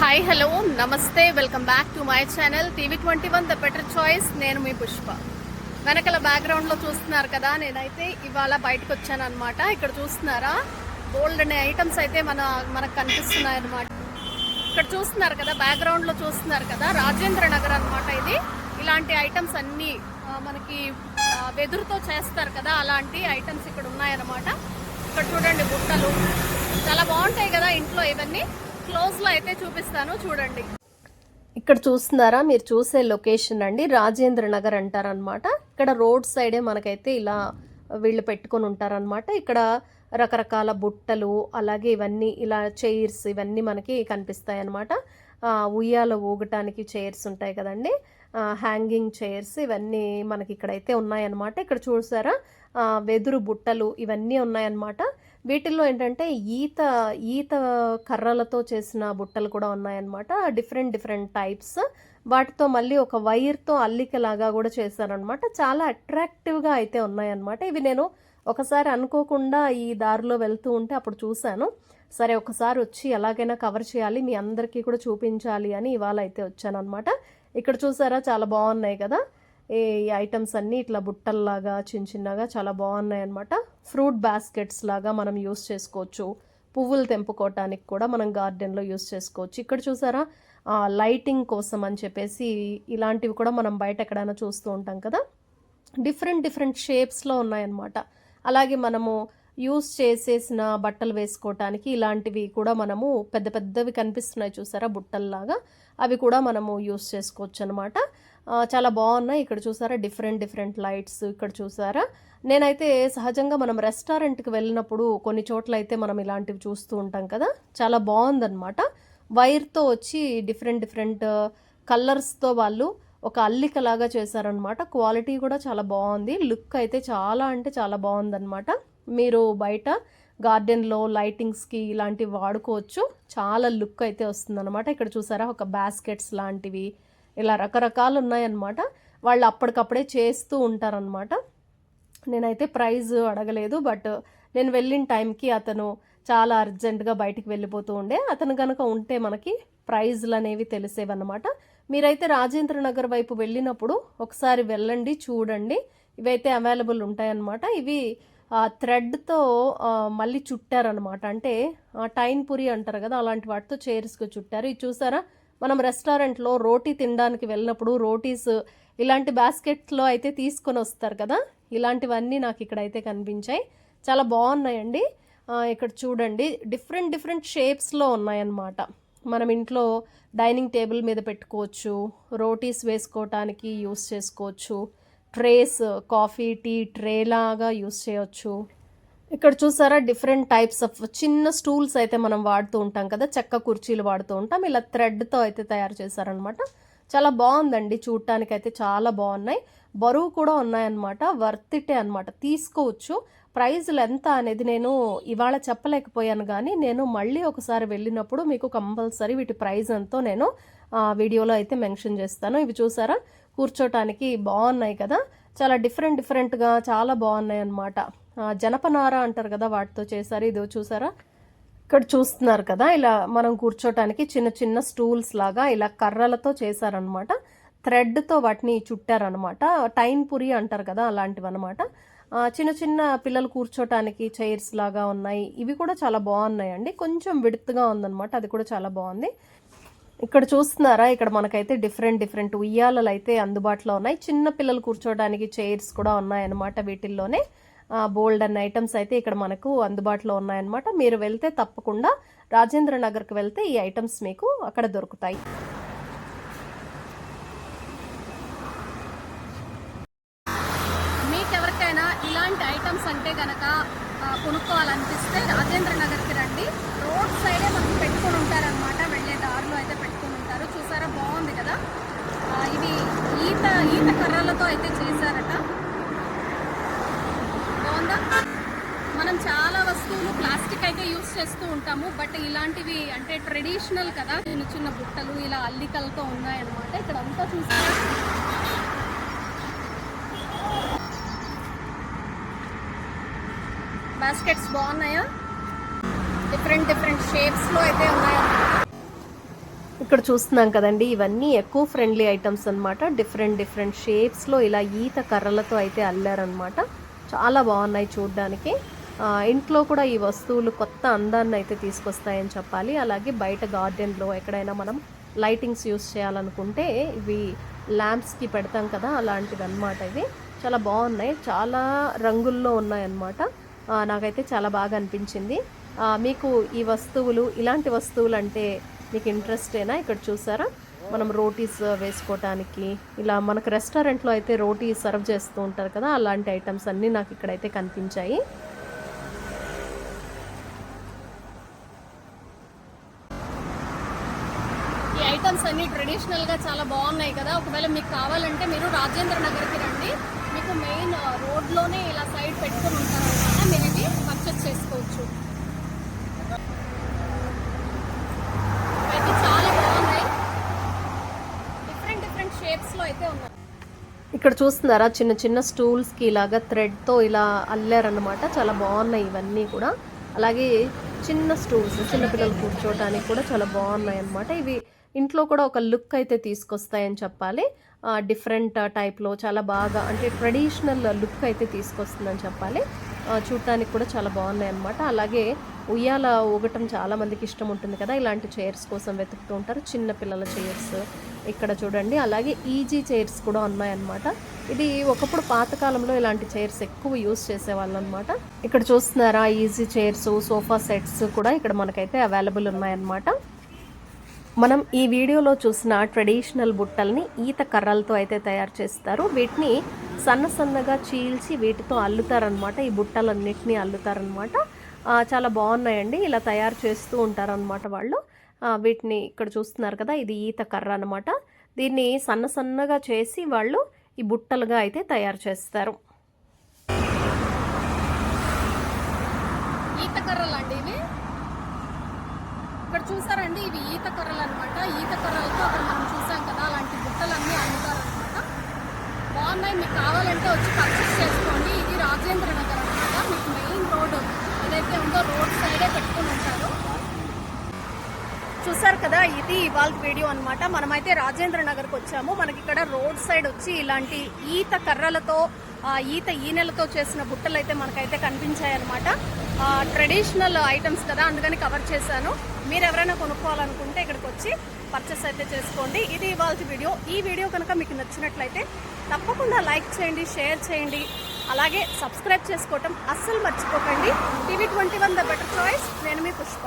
Hi hello నమస్తే welcome back to my channel TV21 the better choice. నేను మీ పుష్ప. వెనకాల బ్యాక్గ్రౌండ్లో చూస్తున్నారు కదా, నేనైతే ఇవాళ బయటకు వచ్చాను అనమాట. ఇక్కడ చూస్తున్నారా, గోల్డ్ అనే ఐటమ్స్ అయితే మనకు కనిపిస్తున్నాయి అనమాట. ఇక్కడ చూస్తున్నారు కదా, బ్యాక్గ్రౌండ్లో చూస్తున్నారు కదా, రాజేంద్ర నగర్ అనమాట. ఇది ఇలాంటి ఐటమ్స్ అన్నీ మనకి వెదురుతో చేస్తారు కదా, అలాంటి ఐటమ్స్ ఇక్కడ ఉన్నాయన్నమాట. ఇక్కడ చూడండి, బుట్టలు చాలా బాగుంటాయి కదా ఇంట్లో. ఇవన్నీ క్లోజ్ లో అయితే చూపిస్తాను, చూడండి. ఇక్కడ చూస్తున్నారా, మీరు చూసే లొకేషన్ అండి రాజేంద్ర నగర్ అంటారనమాట. ఇక్కడ రోడ్ సైడే మనకైతే ఇలా వీళ్ళు పెట్టుకొని ఉంటారనమాట. ఇక్కడ రకరకాల బుట్టలు, అలాగే ఇవన్నీ ఇలా చైర్స్ ఇవన్నీ మనకి కనిపిస్తాయి అనమాట. ఉయ్యాల ఊగటానికి చైర్స్ ఉంటాయి కదండి, హ్యాంగింగ్ చైర్స్ ఇవన్నీ మనకి ఇక్కడైతే ఉన్నాయన్నమాట. ఇక్కడ చూసారా, వెదురు బుట్టలు ఇవన్నీ ఉన్నాయన్నమాట. వీటిల్లో ఏంటంటే ఈత కర్రలతో చేసిన బుట్టలు కూడా ఉన్నాయన్నమాట. Different types. వాటితో మళ్ళీ ఒక వైర్తో అల్లికలాగా కూడా చేశారనమాట. చాలా అట్రాక్టివ్గా అయితే ఉన్నాయన్నమాట. ఇవి నేను ఒకసారి అనుకోకుండా ఈ దారిలో వెళ్తూ ఉంటే అప్పుడు చూశాను. సరే ఒకసారి వచ్చి ఎలాగైనా కవర్ చేయాలి, మీ అందరికీ కూడా చూపించాలి అని ఇవాళ అయితే వచ్చాను అనమాట. ఇక్కడ చూసారా, చాలా బాగున్నాయి కదా ఈ ఐటమ్స్ అన్నీ. ఇట్లా బుట్టల్లాగా చిన్నగా చాలా బాగున్నాయి అనమాట. ఫ్రూట్ బాస్కెట్స్ లాగా మనం యూస్ చేసుకోవచ్చు. పువ్వులు తెంపుకోవటానికి కూడా మనం గార్డెన్లో యూస్ చేసుకోవచ్చు. ఇక్కడ చూసారా, లైటింగ్ కోసం అని చెప్పేసి ఇలాంటివి కూడా మనం బయట ఎక్కడైనా చూస్తూ ఉంటాం కదా. డిఫరెంట్ షేప్స్లో ఉన్నాయన్నమాట. అలాగే మనము యూస్ చేసేసిన బట్టలు వేసుకోవటానికి ఇలాంటివి కూడా మనము పెద్దవి కనిపిస్తున్నాయి చూసారా, బుట్టల్లాగా. అవి కూడా మనము యూస్ చేసుకోవచ్చు అనమాట. చాలా బాగున్నాయి. ఇక్కడ చూసారా, డిఫరెంట్ లైట్స్. ఇక్కడ చూసారా, నేనైతే సహజంగా మనం రెస్టారెంట్కి వెళ్ళినప్పుడు కొన్ని చోట్ల అయితే మనం ఇలాంటివి చూస్తూ ఉంటాం కదా. చాలా బాగుందన్నమాట. వైర్తో వచ్చి డిఫరెంట్ కలర్స్తో వాళ్ళు ఒక అల్లికలాగా చేశారనమాట. క్వాలిటీ కూడా చాలా బాగుంది. లుక్ అయితే చాలా అంటే చాలా బాగుందన్నమాట. మీరు బయట గార్డెన్లో లైటింగ్స్కి ఇలాంటివి వాడుకోవచ్చు. చాలా లుక్ అయితే వస్తుందన్నమాట. ఇక్కడ చూసారా, ఒక బాస్కెట్స్ లాంటివి ఇలా రకరకాలు ఉన్నాయన్నమాట. వాళ్ళు అప్పటికప్పుడే చేస్తూ ఉంటారనమాట. నేనైతే ప్రైజ్ అడగలేదు, బట్ నేను వెళ్ళిన టైంకి అతను చాలా అర్జెంటుగా బయటికి వెళ్ళిపోతూ ఉండే. అతను కనుక ఉంటే మనకి ప్రైజ్లు అనేవి తెలిసేవన్నమాట. మీరైతే రాజేంద్ర నగర్ వైపు వెళ్ళినప్పుడు ఒకసారి వెళ్ళండి, చూడండి. ఇవైతే అవైలబుల్ ఉంటాయన్నమాట. ఇవి థ్రెడ్తో మళ్ళీ చుట్టారనమాట. అంటే టైన్ పురి అంటారు కదా, అలాంటి వాటితో చైర్స్కి చుట్టారు. ఇది చూసారా, మనం రెస్టారెంట్లో రోటీ తినడానికి వెళ్ళినప్పుడు రోటీస్ ఇలాంటి బాస్కెట్లో అయితే తీసుకొని వస్తారు కదా, ఇలాంటివన్నీ నాకు ఇక్కడైతే కనిపించాయి. చాలా బాగున్నాయండి. ఇక్కడ చూడండి, డిఫరెంట్ షేప్స్లో ఉన్నాయన్నమాట. మనం ఇంట్లో డైనింగ్ టేబుల్ మీద పెట్టుకోవచ్చు, రోటీస్ వేసుకోవటానికి యూస్ చేసుకోవచ్చు. ట్రేస్, కాఫీ టీ ట్రే లాగా యూస్ చేయొచ్చు. ఇక్కడ చూసారా, డిఫరెంట్ టైప్స్ ఆఫ్ చిన్న స్టూల్స్ అయితే మనం వాడుతూ ఉంటాం కదా, చెక్క కుర్చీలు వాడుతూ ఉంటాం. ఇలా థ్రెడ్తో అయితే తయారు చేశారనమాట. చాలా బాగుందండి, చూడటానికి అయితే చాలా బాగున్నాయి. బరువు కూడా ఉన్నాయన్నమాట. వర్త్ ఇటే అనమాట, తీసుకోవచ్చు. ప్రైజ్లు ఎంత అనేది నేను ఇవాళ చెప్పలేకపోయాను, కానీ నేను మళ్ళీ ఒకసారి వెళ్ళినప్పుడు మీకు కంపల్సరీ వీటి ప్రైజ్ ఎంతో నేను వీడియోలో అయితే మెన్షన్ చేస్తాను. ఇవి చూసారా, కూర్చోటానికి బాగున్నాయి కదా, చాలా డిఫరెంట్గా చాలా బాగున్నాయి అన్నమాట. జనపనార అంటారు కదా, వాటితో చేశారు. ఇది చూసారా, ఇక్కడ చూస్తున్నారు కదా, ఇలా మనం కూర్చోటానికి చిన్న స్టూల్స్ లాగా ఇలా కర్రలతో చేశారనమాట. థ్రెడ్తో వాటిని చుట్టారనమాట. టైన్ పురి అంటారు కదా, అలాంటివి అనమాట. చిన్న పిల్లలు కూర్చోటానికి చైర్స్ లాగా ఉన్నాయి. ఇవి కూడా చాలా బాగున్నాయండి. కొంచెం విడుతుగా ఉందన్నమాట, అది కూడా చాలా బాగుంది. ఇక్కడ చూస్తున్నారా, ఇక్కడ మనకైతే డిఫరెంట్ ఉయ్యాలలు అయితే అందుబాటులో ఉన్నాయి. చిన్న పిల్లలు కూర్చోడానికి చైర్స్ కూడా ఉన్నాయన్నమాట. వీటిల్లోనే బోల్డ్ అన్న ఐటమ్స్ అయితే ఇక్కడ మనకు అందుబాటులో ఉన్నాయన్నమాట. మీరు వెళ్తే తప్పకుండా రాజేంద్ర నగర్కి వెళ్తే ఈ ఐటమ్స్ మీకు అక్కడ దొరుకుతాయి. మీకెవరికైనా ఇలాంటి ఐటమ్స్ అంటే కనుక కొనుక్కోవాలనిపిస్తే రాజేంద్ర నగర్కి రండి. రోడ్ సైడే మనకి పెట్టుకొని ఉంటారనమాట. వెళ్ళే దారిలో అయితే పెట్టుకొని ఉంటారు. చూసారా, బాగుంది కదా. ఇవి ఈత కర్రలతో అయితే చేశారట. బాగుందా. మనం చాలా వస్తువులు ప్లాస్టిక్ అయితే యూస్ చేస్తూ ఉంటాము, బట్ ఇలాంటివి అంటే ట్రెడిషనల్ కదా. చిన్న బుట్టలు ఇలా అల్లికలతో ఉన్నాయన్నమాట. ఇక్కడ అంతా చూసారా, బాస్కెట్స్ బాగున్నాయా, డిఫరెంట్ షేప్స్లో అయితే ఉన్నాయన్నమాట. ఇక్కడ చూస్తున్నాం కదండి, ఇవన్నీ ఎకో ఫ్రెండ్లీ ఐటమ్స్ అన్నమాట. డిఫరెంట్ షేప్స్లో ఇలా ఈత కర్రలతో అయితే అల్లారనమాట. చాలా బాగున్నాయి చూడ్డానికి. ఇంట్లో కూడా ఈ వస్తువులు కొత్త అందాన్ని అయితే తీసుకొస్తాయని చెప్పాలి. అలాగే బయట గార్డెన్లో ఎక్కడైనా మనం లైటింగ్స్ యూస్ చేయాలనుకుంటే ఇవి ల్యాంప్స్కి పెడతాం కదా, అలాంటిది అనమాట. ఇవి చాలా బాగున్నాయి, చాలా రంగుల్లో ఉన్నాయన్నమాట. నాకైతే చాలా బాగా అనిపించింది. మీకు ఈ వస్తువులు, ఇలాంటి వస్తువులు అంటే మీకు ఇంట్రెస్టేనా? ఇక్కడ చూసారా, మనం రోటీస్ వేసుకోవటానికి, ఇలా మనకు రెస్టారెంట్లో అయితే రోటీ సర్వ్ చేస్తూ ఉంటారు కదా, అలాంటి ఐటమ్స్ అన్నీ నాకు ఇక్కడైతే కనిపించాయి. ఈ ఐటమ్స్ అన్నీ ట్రెడిషనల్గా చాలా బాగున్నాయి కదా. ఒకవేళ మీకు కావాలంటే మీరు రాజేంద్ర నగర్కి రండి. మీకు మెయిన్ రోడ్లోనే ఇలా సైడ్ పెట్టుకొని ఉంటారు అనమాట. మీరు ఇది పర్చేస్ చేసుకోవచ్చు. అయితే చాలా బాగున్నాయి, డిఫరెంట్ షేప్స్లో అయితే ఉన్నాయి. ఇక్కడ చూస్తున్నారా, చిన్న చిన్న స్టూల్స్కి ఇలాగా థ్రెడ్తో ఇలా అల్లారనమాట. చాలా బాగున్నాయి ఇవన్నీ కూడా. అలాగే చిన్న స్టూల్స్, చిన్నపిల్లలు కూర్చోవడానికి కూడా చాలా బాగున్నాయి అన్నమాట. ఇవి ఇంట్లో కూడా ఒక లుక్ అయితే తీసుకొస్తాయని చెప్పాలి. డిఫరెంట్ టైప్లో చాలా బాగా, అంటే ట్రెడిషనల్ లుక్ అయితే తీసుకొస్తుందని చెప్పాలి. చూడటానికి కూడా చాలా బాగున్నాయి అన్నమాట. అలాగే ఉయ్యాల ఊగటం చాలా మందికి ఇష్టం ఉంటుంది కదా, ఇలాంటి చైర్స్ కోసం వెతుకుతూ ఉంటారు. చిన్న పిల్లల చైర్స్ ఇక్కడ చూడండి. అలాగే ఈజీ చైర్స్ కూడా ఉన్నాయన్నమాట. ఇది ఒకప్పుడు పాతకాలంలో ఇలాంటి చైర్స్ ఎక్కువ యూస్ చేసేవాళ్ళు అనమాట. ఇక్కడ చూస్తున్నారా, ఈజీ చైర్స్, సోఫా సెట్స్ కూడా ఇక్కడ మనకైతే అవైలబుల్ ఉన్నాయన్నమాట. మనం ఈ వీడియోలో చూసిన ట్రెడిషనల్ బుట్టల్ని ఈత కర్రలతో అయితే తయారు చేస్తారు. వీటిని సన్నగా చీల్చి వీటితో అల్లుతారనమాట. ఈ బుట్టలన్నిటినీ అల్లుతారనమాట. చాలా బాగున్నాయండి, ఇలా తయారు చేస్తూ ఉంటారనమాట వాళ్ళు. వీటిని ఇక్కడ చూస్తున్నారు కదా, ఇది ఈత కర్ర అనమాట. దీన్ని సన్నగా చేసి వాళ్ళు ఈ బుట్టలుగా అయితే తయారు చేస్తారు. ఈత కర్రలు అండి ఇవి. ఇక్కడ చూసారండి, ఇవి ఈత కర్రలు అనమాట. ఈత కర్రలతో అక్కడ మనం చూసాం కదా, అలాంటి బుట్టలన్నీ అమ్ముతారనమాట. బాగున్నాయి, మీకు కావాలంటే వచ్చి పర్చేస్ చేసుకోండి. ఇది రాజేంద్ర నగర్ అనమాట. మీకు మెయిన్ రోడ్ ఏదైతే ఉందో రోడ్ సైడే పెట్టుకుని ఉంటారు. చూసారు కదా, ఇది ఇవాళ వీడియో అనమాట. మనమైతే రాజేంద్ర నగర్కి వచ్చాము. మనకి ఇక్కడ రోడ్ సైడ్ వచ్చి ఇలాంటి ఈత కర్రలతో, ఈత ఈనెలతో చేసిన బుట్టలు అయితే మనకైతే కనిపించాయి అనమాట. ట్రెడిషనల్ ఐటమ్స్ కదా, అందుకని కవర్ చేశాను. మీరు ఎవరైనా కొనుక్కోవాలనుకుంటే ఇక్కడికి వచ్చి పర్చేస్ అయితే చేసుకోండి. ఇది ఇవాళ వీడియో. ఈ వీడియో కనుక మీకు నచ్చినట్లయితే తప్పకుండా లైక్ చేయండి, షేర్ చేయండి, అలాగే సబ్స్క్రైబ్ చేసుకోవటం అస్సలు మర్చిపోకండి. TV21 the better choice. నేను మీ పుష్ప.